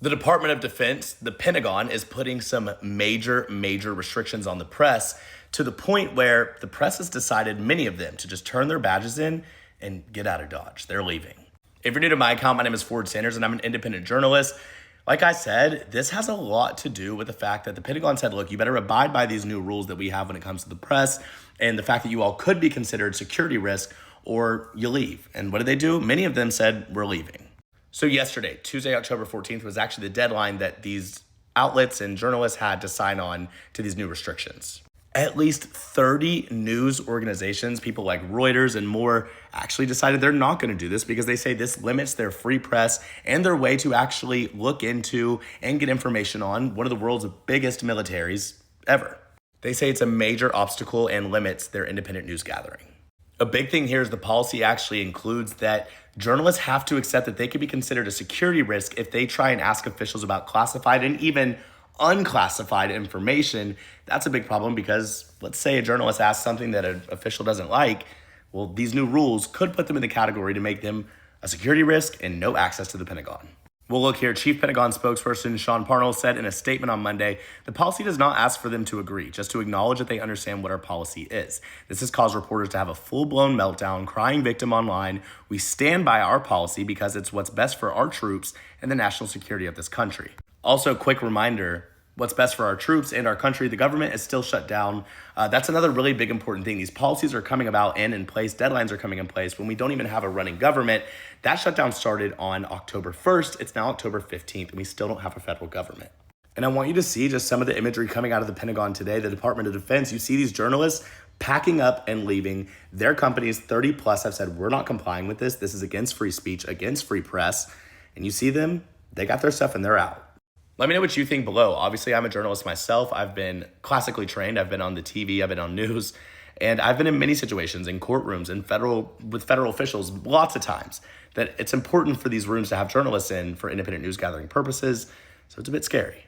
The Department of Defense, the Pentagon, is putting some major restrictions on the press to the point where the press has decided, many of them, to just turn their badges in and get out of Dodge. They're leaving. If you're new to my account, my name is Ford Sanders and I'm an independent journalist. Like I said, this has a lot to do with the fact that the Pentagon said, look, you better abide by these new rules that we have when it comes to the press and the fact that you all could be considered security risk or you leave. And what did they do? Many of them said, we're leaving. So yesterday, Tuesday, October 14th, was actually the deadline that these outlets and journalists had to sign on to these new restrictions. At least 30 news organizations, people like Reuters and more, actually decided they're not going to do this because they say this limits their free press and their way to actually look into and get information on one of the world's biggest militaries ever. They say it's a major obstacle and limits their independent news gathering. A big thing here is the policy actually includes that journalists have to accept that they could be considered a security risk if they try and ask officials about classified and even unclassified information. That's a big problem because let's say a journalist asks something that an official doesn't like. Well, these new rules could put them in the category to make them a security risk and no access to the Pentagon. Well, look here, Chief Pentagon spokesperson Sean Parnell said in a statement on Monday, the policy does not ask for them to agree, just to acknowledge that they understand what our policy is. This has caused reporters to have a full-blown meltdown, crying victim online. We stand by our policy because it's what's best for our troops and the national security of this country. Also, quick reminder, what's best for our troops and our country, the government is still shut down. That's another really big important thing. These policies are coming about and in place. Deadlines are coming in place when we don't even have a running government. That shutdown started on October 1st. It's now October 15th, and we still don't have a federal government. And I want you to see just some of the imagery coming out of the Pentagon today, the Department of Defense. You see these journalists packing up and leaving. Their companies, 30 plus, have said, we're not complying with this. This is against free speech, against free press. And you see them, they got their stuff and they're out. Let me know what you think below. Obviously, I'm a journalist myself. I've been classically trained. I've been on the TV, I've been on news, and I've been in many situations in courtrooms and with federal officials lots of times that it's important for these rooms to have journalists in for independent news gathering purposes. So it's a bit scary.